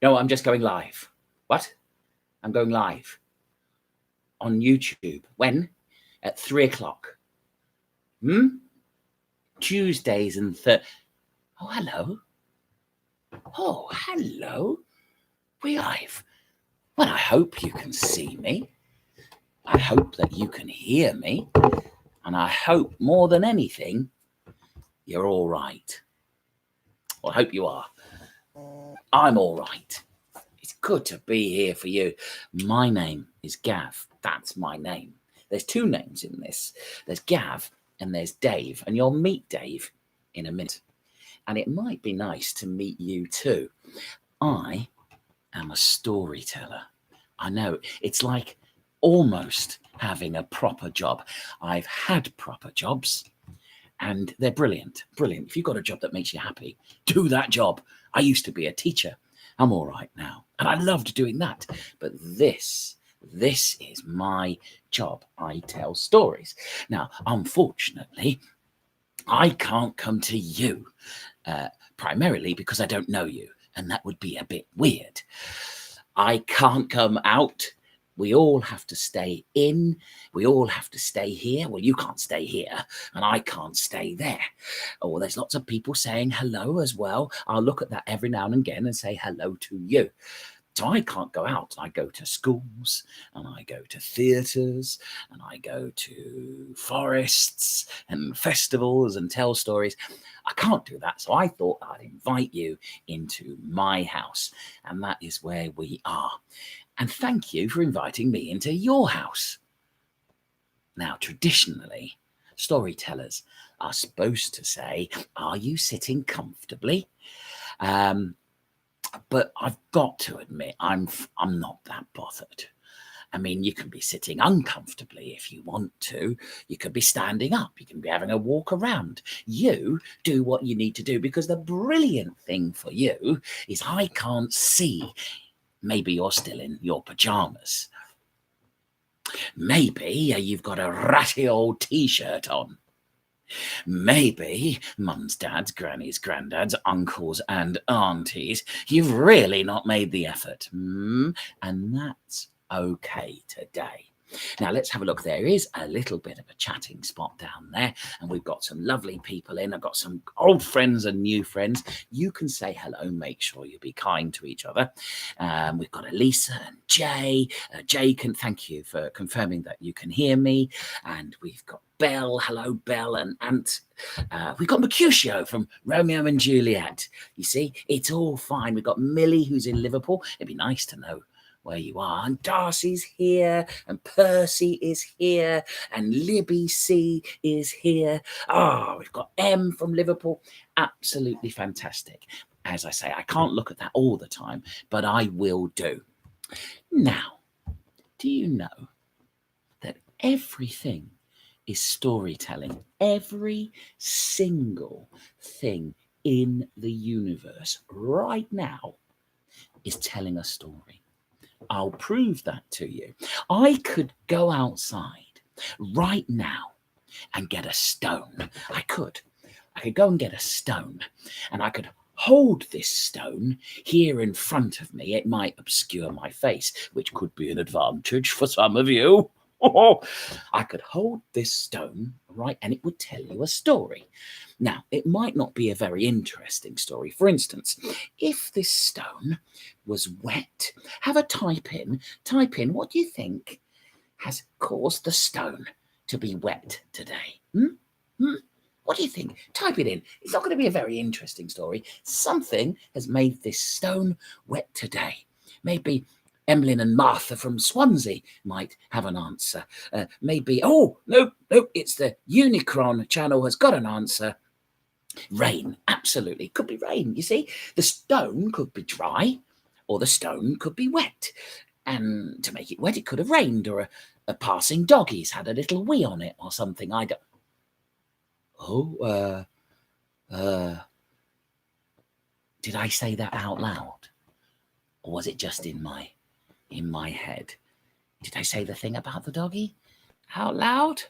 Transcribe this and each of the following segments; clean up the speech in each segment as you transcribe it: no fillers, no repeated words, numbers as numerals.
No, I'm just going live. What? I'm going live on YouTube. When? At 3 o'clock. Tuesdays and Oh, hello. Oh, hello. We live. Well, I hope you can see me. I hope that you can hear me. And I hope more than anything, you're all right. Well, I hope you are. I'm all right. It's good to be here for you. My name is Gav. That's my name. There's two names in this. There's Gav and there's Dave. And you'll meet Dave in a minute. And it might be nice to meet you too. I am a storyteller. I know, it's like almost having a proper job. I've had proper jobs and they're brilliant, brilliant. If you've got a job that makes you happy, do that job. I used to be a teacher. I'm all right now. And I loved doing that. But this is my job. I tell stories. Now, unfortunately, I can't come to you, primarily because I don't know you. And that would be a bit weird. I can't come out. We all have to stay in. We all have to stay here. Well, you can't stay here and I can't stay there. Oh, there's lots of people saying hello as well. I'll look at that every now and again and say hello to you. So I can't go out. I go to schools and I go to theatres and I go to forests and festivals and tell stories. I can't do that. So I thought I'd invite you into my house. And that is where we are. And thank you for inviting me into your house. Now, traditionally, storytellers are supposed to say, are you sitting comfortably? But I've got to admit, I'm not that bothered. I mean, you can be sitting uncomfortably if you want to. You could be standing up. You can be having a walk around. You do what you need to do, because the brilliant thing for you is I can't see. Maybe you're still in your pajamas. Maybe you've got a ratty old T-shirt on. Maybe mums, dads, grannies, granddads, uncles and aunties, you've really not made the effort. And that's okay today. Now let's have a look. There is a little bit of a chatting spot down there and we've got some lovely people in. I've got some old friends and new friends. You can say hello. Make sure you be kind to each other. We've got Elisa and Jay. Jay, thank you for confirming that you can hear me. And we've got Belle. Hello, Belle and Ant. We've got Mercutio from Romeo and Juliet. You see, it's all fine. We've got Millie, who's in Liverpool. It'd be nice to know where you are. And Darcy's here, and Percy is here, and Libby C is here. We've got M from Liverpool. Absolutely fantastic. As I say, I can't look at that all the time, but I will do. Now, do you know that everything is storytelling? Every single thing in the universe right now is telling a story. I'll prove that to you. I could go outside right now and get a stone. I could go and get a stone and I could hold this stone here in front of me. It might obscure my face, which could be an advantage for some of you. I could hold this stone, right, and it would tell you a story. Now, it might not be a very interesting story. For instance, if this stone was wet, have a type in, what do you think has caused the stone to be wet today? What do you think? Type it in. It's not going to be a very interesting story. Something has made this stone wet today. Maybe Emlyn and Martha from Swansea might have an answer. Maybe, oh, no, it's the Unicron channel has got an answer. Rain, absolutely. Could be rain, you see. The stone could be dry or the stone could be wet. And to make it wet, it could have rained, or a passing doggy's had a little wee on it or something. I don't... did I say that out loud? Or was it just in my head? Did I say the thing about the doggy out loud?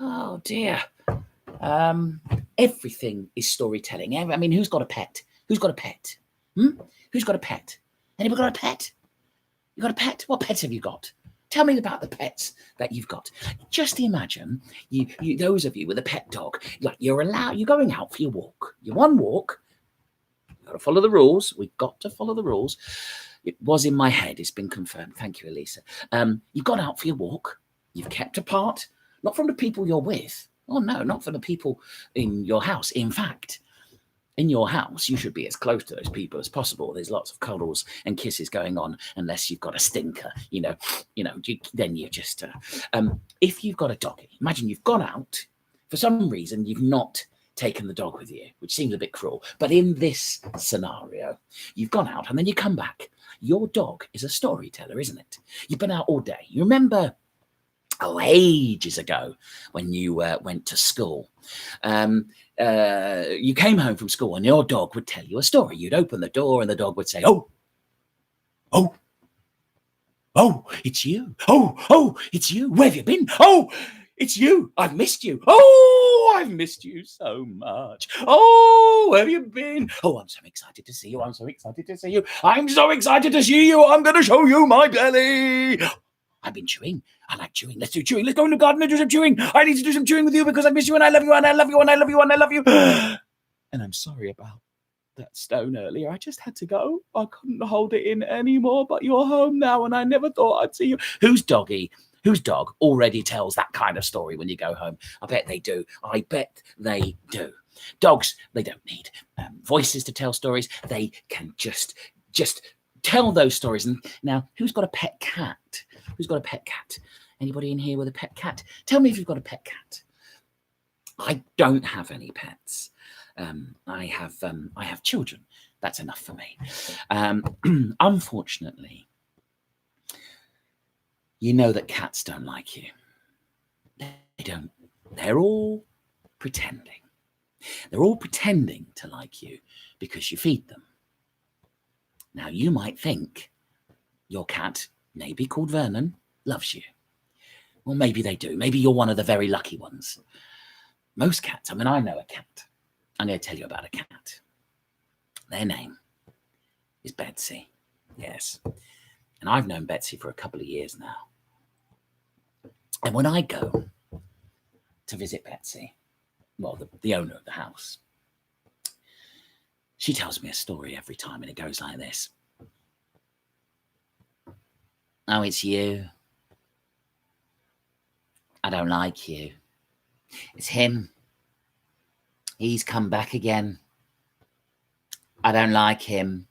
Oh dear. Everything is storytelling. I mean, who's got a pet? Who's got a pet? Who's got a pet? Anybody got a pet? You got a pet? What pet have you got? Tell me about the pets that you've got. Just imagine you those of you with a pet dog, like you're going out for your walk. You're on walk. You've got to follow the rules. We've got to follow the rules. It was in my head. It's been confirmed. Thank you, Elisa. You've gone out for your walk. You've kept apart, not from the people you're with. Oh, no, not for the people in your house. In fact, in your house, you should be as close to those people as possible. There's lots of cuddles and kisses going on, unless you've got a stinker, then you just, if you've got a doggy, imagine you've gone out, for some reason, you've not taken the dog with you, which seems a bit cruel. But in this scenario, you've gone out and then you come back. Your dog is a storyteller, isn't it? You've been out all day. You remember, ages ago when you went to school, you came home from school and your dog would tell you a story. You'd open the door and the dog would say, oh, it's you. Oh, it's you. Where have you been? Oh, it's you. I've missed you. Oh, I've missed you so much. Oh, where have you been? Oh, I'm so excited to see you. I'm so excited to see you. I'm so excited to see you. I'm going to show you my belly. I've been chewing. I like chewing. Let's do chewing. Let's go in the garden and do some chewing. I need to do some chewing with you because I miss you and I love you and I love you and I love you and I love you. And I'm sorry about that stone earlier. I just had to go. I couldn't hold it in anymore, but you're home now and I never thought I'd see you. Whose dog already tells that kind of story when you go home? I bet they do. I bet they do. Dogs, they don't need voices to tell stories. They can just tell those stories. And now, who's got a pet cat? Who's got a pet cat? Anybody in here with a pet cat? Tell me if you've got a pet cat. I don't have any pets. I have children. That's enough for me. Unfortunately, you know that cats don't like you. They don't. They're all pretending. They're all pretending to like you because you feed them. Now, you might think your cat, maybe called Vernon, loves you. Well, maybe they do. Maybe you're one of the very lucky ones. Most cats, I know a cat. I'm going to tell you about a cat. Their name is Betsy. Yes. And I've known Betsy for a couple of years now. And when I go to visit Betsy, well, the owner of the house, she tells me a story every time, and it goes like this. Oh, it's you. I don't like you. It's him. He's come back again. I don't like him.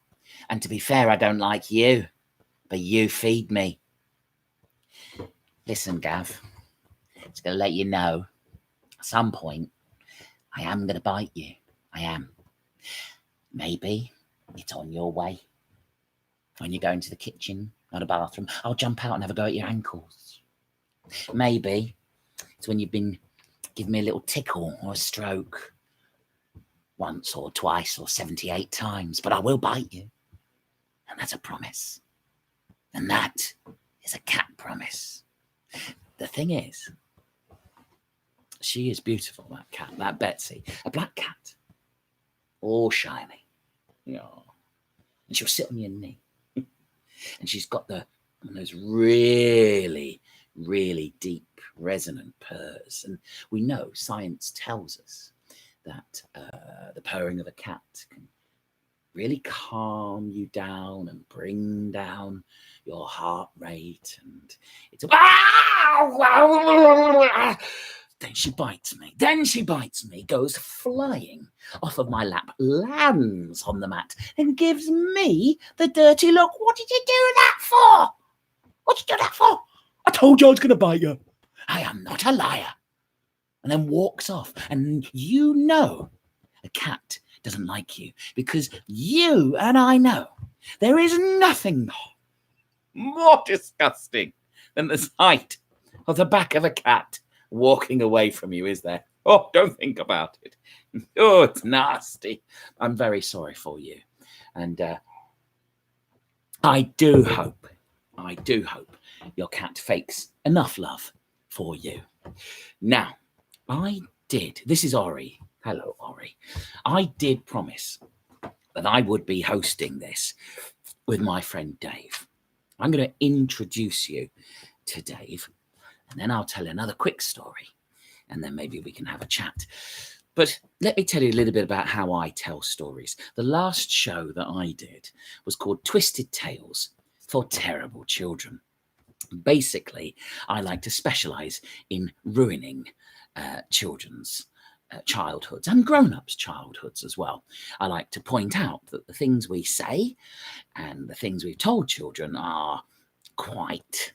And to be fair, I don't like you. But you feed me. Listen, Gav. It's going to let you know. At some point, I am going to bite you. I am. Maybe it's on your way. When you go into the kitchen or the bathroom, I'll jump out and have a go at your ankles. Maybe it's when you've been giving me a little tickle or a stroke. Once or twice or 78 times. But I will bite you. And that's a promise. And that is a cat promise. The thing is, she is beautiful, that cat, that Betsy. A black cat. All shiny. Oh. And she'll sit on your knee. And she's got one of those really, really deep, resonant purrs. And we know, science tells us that the purring of a cat can really calm you down and bring down your heart rate. And it's Then she bites me, goes flying off of my lap, lands on the mat, and gives me the dirty look. What did you do that for? What did you do that for? I told you I was going to bite you. I am not a liar. And then walks off. And you know a cat doesn't like you because you and I know there is nothing more disgusting than the sight of the back of a cat walking away from you, is there? Oh, don't think about it. Oh, it's nasty. I'm very sorry for you. And I do hope your cat fakes enough love for you. Now, this is Ori. Hello, Ori. I did promise that I would be hosting this with my friend Dave. I'm going to introduce you to Dave, and then I'll tell another quick story, and then maybe we can have a chat. But let me tell you a little bit about how I tell stories. The last show that I did was called Twisted Tales for Terrible Children. Basically, I like to specialise in ruining children's childhoods and grown-ups' childhoods as well. I like to point out that the things we say and the things we've told children are quite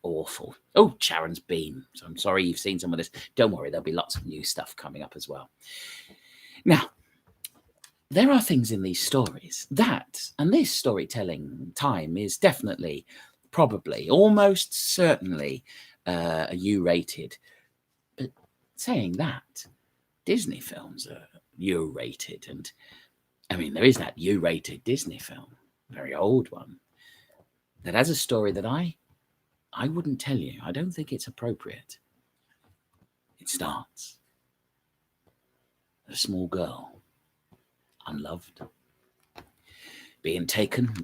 awful. Oh, Sharon's been. So I'm sorry you've seen some of this. Don't worry, there'll be lots of new stuff coming up as well. Now, there are things in these stories that, and this storytelling time is definitely, probably, almost certainly a U-rated. But saying that, Disney films are U-rated. And I mean, there is that U-rated Disney film, a very old one, that has a story that I wouldn't tell you. I don't think it's appropriate. It starts. A small girl, unloved, being taken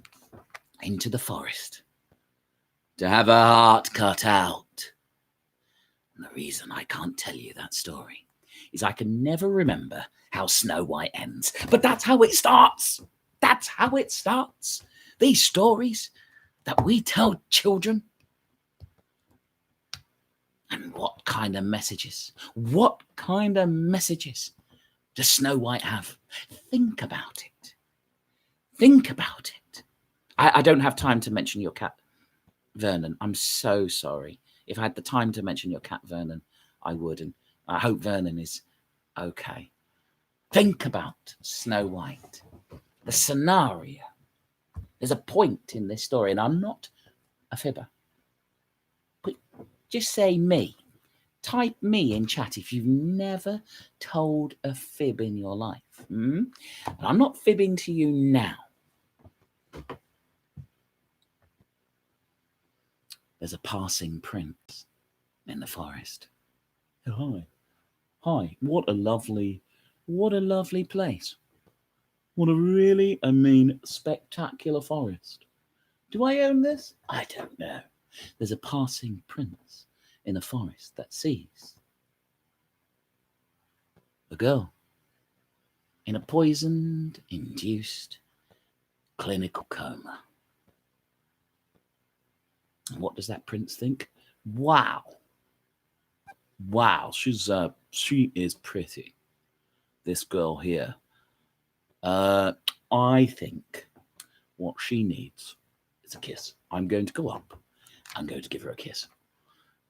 into the forest to have her heart cut out. And the reason I can't tell you that story is I can never remember how Snow White ends. But that's how it starts. That's how it starts. These stories that we tell children. And what kind of messages? What kind of messages does Snow White have? Think about it. Think about it. I don't have time to mention your cat, Vernon. I'm so sorry. If I had the time to mention your cat, Vernon, I would. And I hope Vernon is okay. Think about Snow White. The scenario. There's a point in this story, and I'm not a fibber. Just say me. Type me in chat if you've never told a fib in your life. And I'm not fibbing to you now. There's a passing prince in the forest. Oh, hi. What a lovely place. What a really, spectacular forest. Do I own this? I don't know. There's a passing prince in a forest that sees a girl in a poisoned, induced clinical coma. And what does that prince think? Wow, she is pretty. This girl here. I think what she needs is a kiss. I'm going to go up. I'm going to give her a kiss.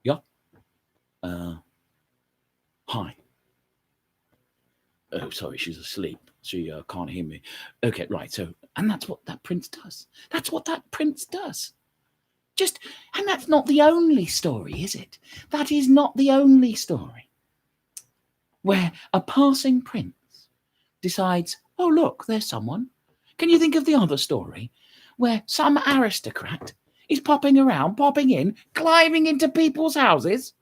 Yeah. Hi. Oh, sorry, she's asleep. She can't hear me. Okay, right. So, and that's what that prince does. That's what that prince does. And that's not the only story, is it? That is not the only story where a passing prince decides, oh, look, there's someone. Can you think of the other story where some aristocrat is popping in, climbing into people's houses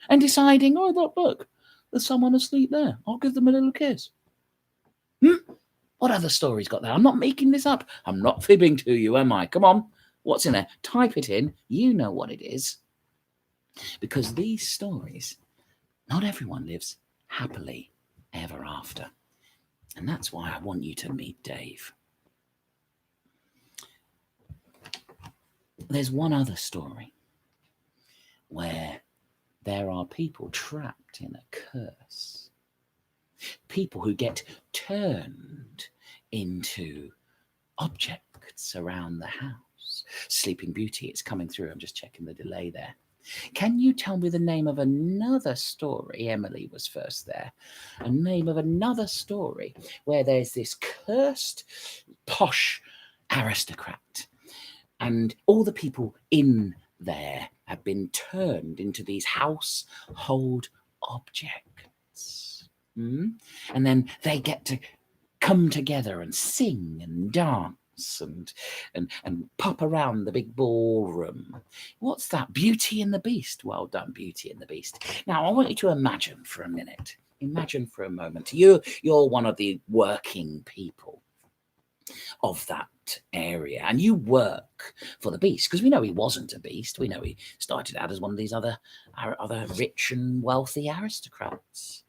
and deciding, oh, look, there's someone asleep there. I'll give them a little kiss. What other story's got that? I'm not making this up. I'm not fibbing to you, am I? Come on. What's in there? Type it in. You know what it is. Because these stories, not everyone lives happily ever after. And that's why I want you to meet Dave. There's one other story where there are people trapped in a curse. People who get turned into objects around the house. Sleeping Beauty, it's coming through. I'm just checking the delay there. Can you tell me the name of another story? Emily was first there. A name of another story where there's this cursed, posh aristocrat. And all the people in there have been turned into these household objects. And then they get to come together and sing and dance and pop around the big ballroom. What's that? Beauty and the Beast. Well done, Beauty and the Beast. Now, I want you to imagine for a minute. Imagine for a moment. You're one of the working people of that area, and you work for the beast, because we know he wasn't a beast. We know he started out as one of these other rich and wealthy aristocrats.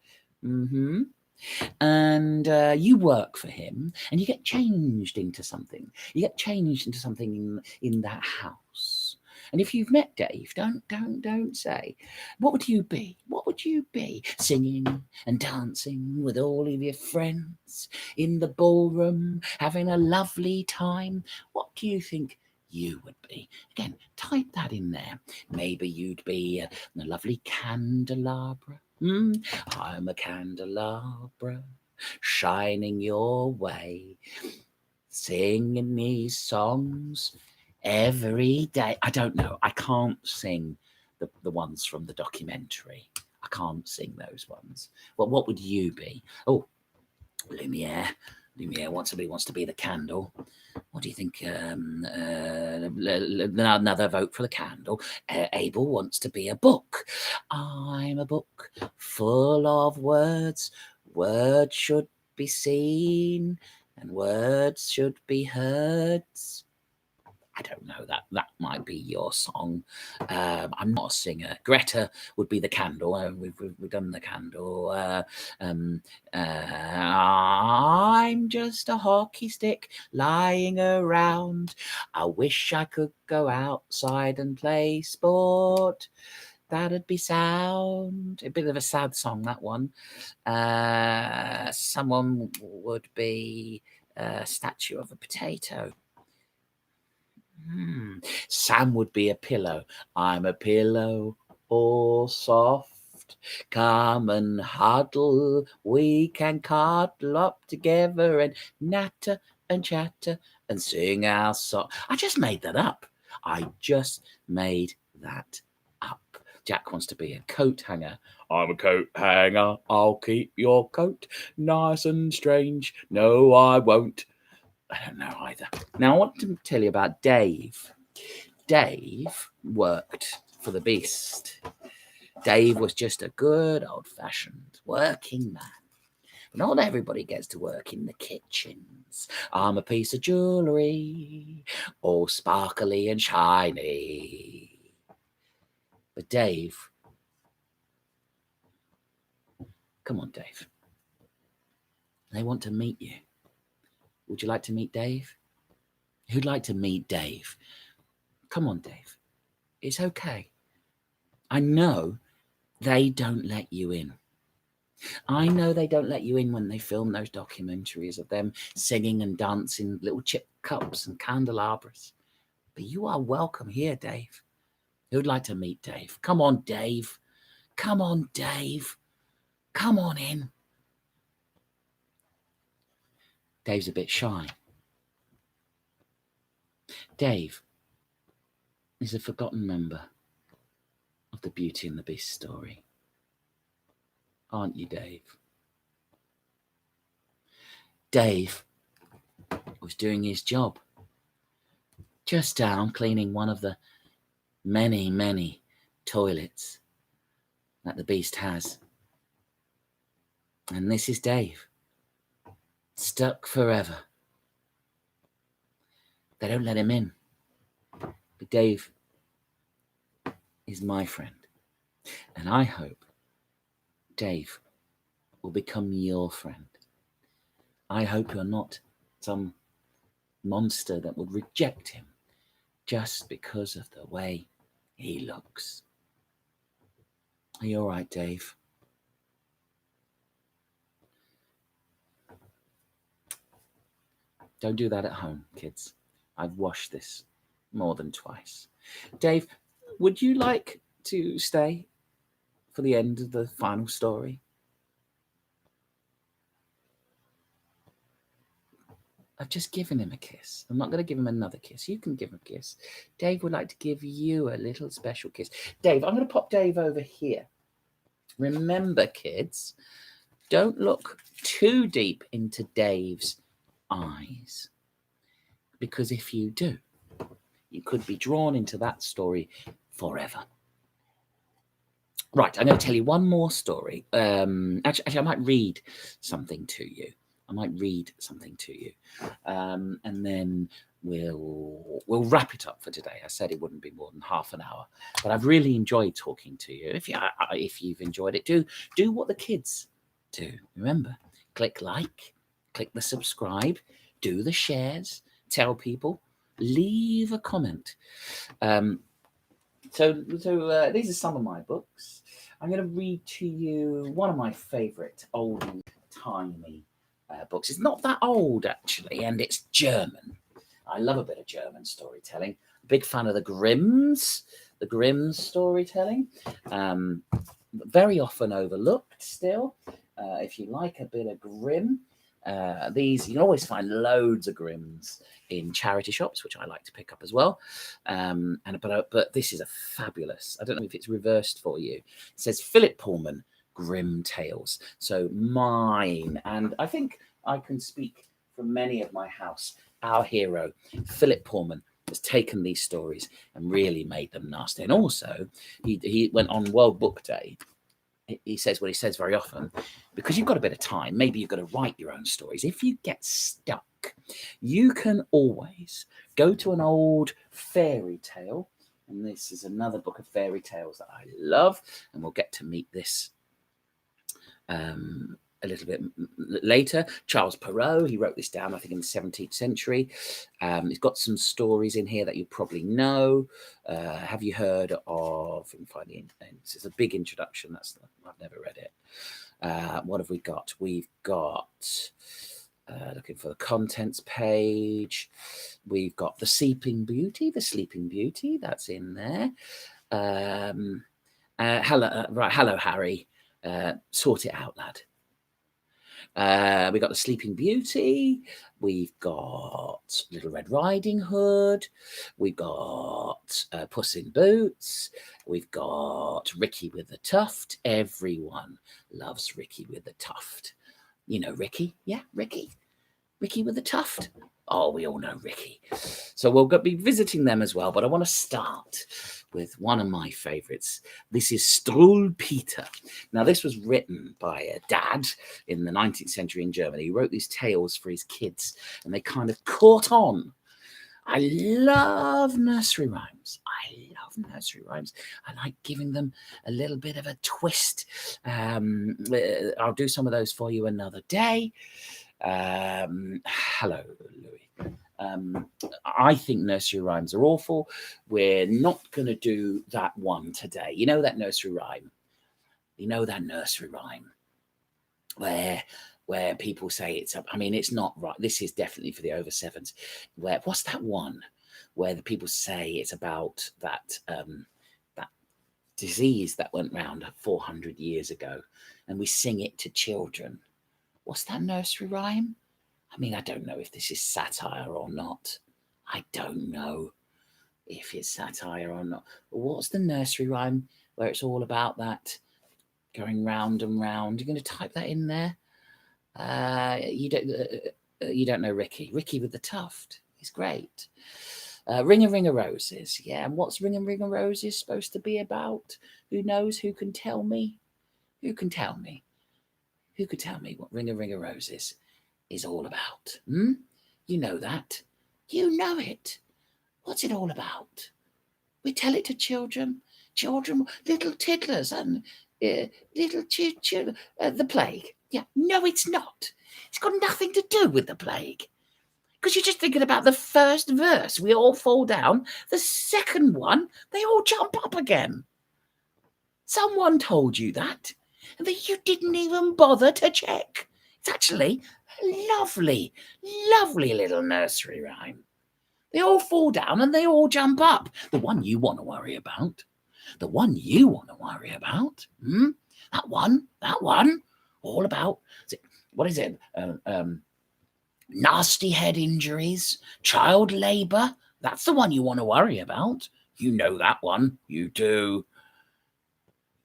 And you work for him, and you get changed into something. You get changed into something in that house. And if you've met Dave, don't say, what would you be? What would you be? Singing and dancing with all of your friends in the ballroom, having a lovely time. What do you think you would be? Again, type that in there. Maybe you'd be a lovely candelabra. I'm a candelabra shining your way, singing these songs every day. I don't know. I can't sing the ones from the documentary. I can't sing those ones. Well, what would you be? Oh, Lumiere. Lumiere, somebody wants to be the candle. What do you think? Another vote for the candle. Abel wants to be a book. I'm a book full of words. Words should be seen and words should be heard. I don't know, that might be your song. I'm not a singer. Greta would be the candle. We've done the candle. I'm just a hockey stick lying around. I wish I could go outside and play sport. That'd be sound. A bit of a sad song, that one. Someone would be a statue of a potato. Sam would be a pillow. I'm a pillow all soft. Come and huddle. We can cuddle up together and natter and chatter and sing our song. I just made that up. Jack wants to be a coat hanger. I'm a coat hanger. I'll keep your coat nice and strange. No, I won't. I don't know either. Now, I want to tell you about Dave. Dave worked for the beast. Dave was just a good old-fashioned working man. But not everybody gets to work in the kitchens. I'm a piece of jewellery, all sparkly and shiny. But Dave, come on, Dave. They want to meet you. Would you like to meet Dave? Who'd like to meet Dave? Come on, Dave. It's okay. I know they don't let you in. I know they don't let you in when they film those documentaries of them singing and dancing, little chip cups and candelabras. But you are welcome here, Dave. Who'd like to meet Dave? Come on, Dave. Come on, Dave. Come on in. Dave's a bit shy. Dave is a forgotten member of the Beauty and the Beast story. Aren't you, Dave? Dave was doing his job, just down cleaning one of the many, many toilets that the Beast has. And this is Dave, stuck forever. They don't let him in. But Dave is my friend. And I hope Dave will become your friend. I hope you're not some monster that would reject him just because of the way he looks. Are you all right, Dave? Don't do that at home, kids. I've washed this more than twice. Dave, would you like to stay for the end of the final story? I've just given him a kiss. I'm not going to give him another kiss. You can give him a kiss. Dave would like to give you a little special kiss. Dave, I'm going to pop Dave over here. Remember, kids, don't look too deep into Dave's eyes. Because if you do, you could be drawn into that story forever. Right, I'm going to tell you one more story. Actually, I might read something to you. I might read something to you, and then we'll wrap it up for today. I said it wouldn't be more than half an hour, but I've really enjoyed talking to you. If you've enjoyed it, do what the kids do. Remember, click like, click the subscribe, do the shares, tell people, leave a comment. So these are some of my books. I'm going to read to you one of my favourite old-timey books. It's not that old, actually, and it's German. I love a bit of German storytelling. Big fan of the Grimm's storytelling. Very often overlooked still. If you like a bit of Grimm, these, you can always find loads of Grimm's in charity shops, which I like to pick up as well. But this is a fabulous, I don't know if it's reversed for you. It says Philip Pullman, Grimm Tales. So mine, and I think I can speak for many of my house. Our hero, Philip Pullman, has taken these stories and really made them nasty. And also, he went on World Book Day. He says what he says very often, because you've got a bit of time, maybe you've got to write your own stories. If you get stuck, you can always go to an old fairy tale. And this is another book of fairy tales that I love. And we'll get to meet this a little bit later. Charles Perrault, he wrote this down, I think, in the 17th century. He's got some stories in here that you probably know. Have you heard of, if I find it's a big introduction. I've never read it. What have we got? We've got, looking for the contents page. We've got The Sleeping Beauty, that's in there. Hello, Harry. Sort it out, lad. We've got The Sleeping Beauty. We've got Little Red Riding Hood. We've got Puss in Boots. We've got Ricky with the Tuft. Everyone loves Ricky with the Tuft. You know Ricky? Yeah, Ricky. Ricky with the Tuft. Oh, we all know Ricky. So we'll be visiting them as well. But I want to start with one of my favourites. This is Struwwelpeter. Now, this was written by a dad in the 19th century in Germany. He wrote these tales for his kids, and they kind of caught on. I love nursery rhymes. I like giving them a little bit of a twist. I'll do some of those for you another day. Hello, Louis. I think nursery rhymes are awful. We're not going to do that one today. You know that nursery rhyme? Where people say it's it's not right. This is definitely for the over sevens. What's that one where the people say it's about that that disease that went round 400 years ago, and we sing it to children? What's that nursery rhyme? I don't know if this is satire or not. I don't know if it's satire or not. But what's the nursery rhyme where it's all about that going round and round? You're going to type that in there. You don't know Ricky. Ricky with the Tuft. He's great. Ring a Ring of Roses. Yeah, and what's Ring a Ring of Roses supposed to be about? Who knows? Who can tell me? Who can tell me? Who could tell me what Ring a Ring of Roses is all about? You know that. You know it. What's it all about? We tell it to children, little tiddlers and little children. The plague. Yeah, no, it's not. It's got nothing to do with the plague. Because you're just thinking about the first verse. We all fall down. The second one, they all jump up again. Someone told you that, and that you didn't even bother to check. It's actually a lovely, lovely little nursery rhyme. They all fall down and they all jump up. The one you want to worry about. That one, all about, what is it? Nasty head injuries, child labour. That's the one you want to worry about. You know that one. You do.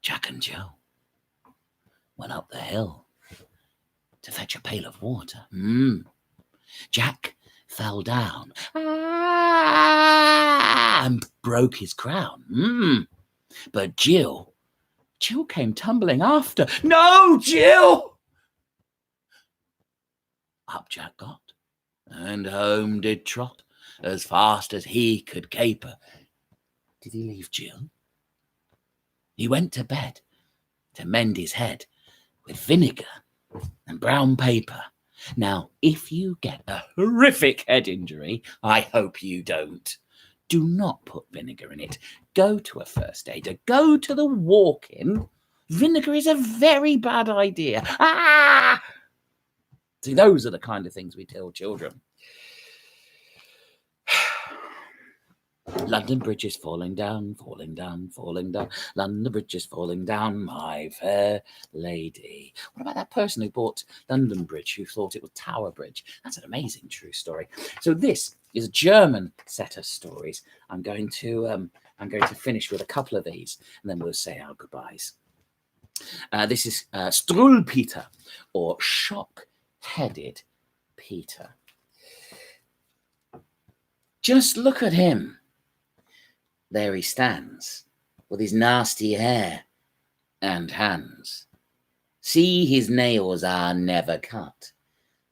Jack and Jill went up the hill to fetch a pail of water. Jack fell down and broke his crown. But Jill came tumbling after. No, Jill! Up Jack got, and home did trot, as fast as he could caper. Did he leave Jill? He went to bed to mend his head with vinegar and brown paper. Now, if you get a horrific head injury, I hope you don't, do not put vinegar in it. Go to a first aider. Go to the walk-in. Vinegar is a very bad idea. Ah! See, those are the kind of things we tell children. London Bridge is falling down, falling down, falling down. London Bridge is falling down, my fair lady. What about that person who bought London Bridge who thought it was Tower Bridge? That's an amazing true story. So this is a German set of stories. I'm going to finish with a couple of these, and then we'll say our goodbyes. This is Struwwelpeter, or Shock-Headed Peter. Just look at him. There he stands, with his nasty hair and hands. See, his nails are never cut.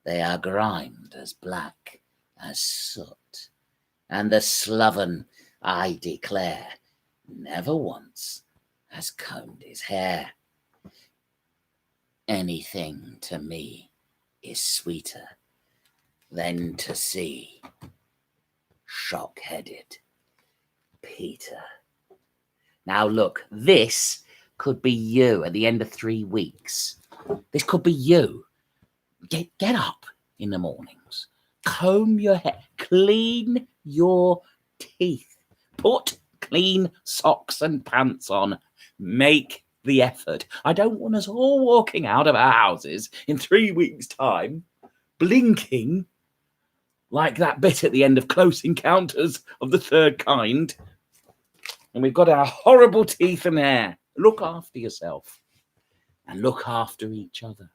They are grimed as black as soot. And the sloven, I declare, never once has combed his hair. Anything to me is sweeter than to see Shock-Headed Peter. Now look, this could be you at the end of 3 weeks. This could be you. Get up in the mornings, comb your hair, clean your teeth, put clean socks and pants on, make the effort. I don't want us all walking out of our houses in 3 weeks' time, blinking like that bit at the end of Close Encounters of the Third Kind. And we've got our horrible teeth and hair. Look after yourself and look after each other.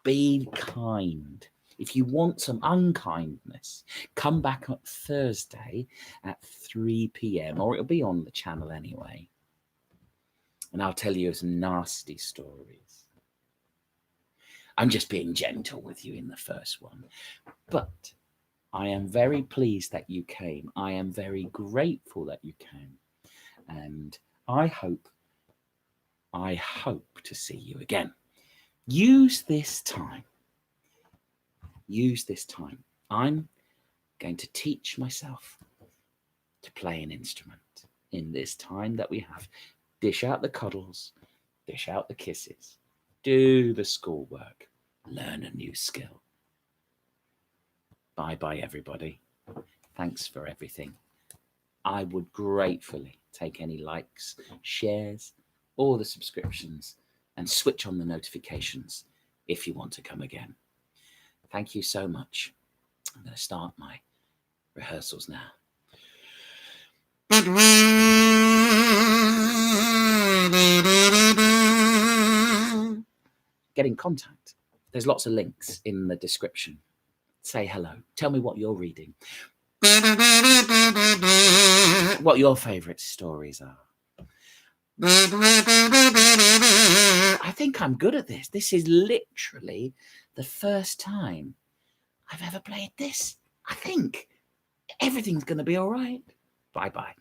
Be kind. If you want some unkindness, come back on Thursday at 3 p.m. or it'll be on the channel anyway. And I'll tell you some nasty stories. I'm just being gentle with you in the first one. But I am very pleased that you came. I am very grateful that you came. And I hope to see you again. Use this time. I'm going to teach myself to play an instrument in this time that we have. Dish out the cuddles, dish out the kisses, do the schoolwork, learn a new skill. Bye-bye, everybody. Thanks for everything. I would gratefully take any likes, shares, or the subscriptions, and switch on the notifications if you want to come again. Thank you so much. I'm going to start my rehearsals now. Get in contact. There's lots of links in the description. Say hello. Tell me what you're reading. What your favourite stories are. I think I'm good at this. This is literally the first time I've ever played this. I think everything's going to be all right. Bye-bye.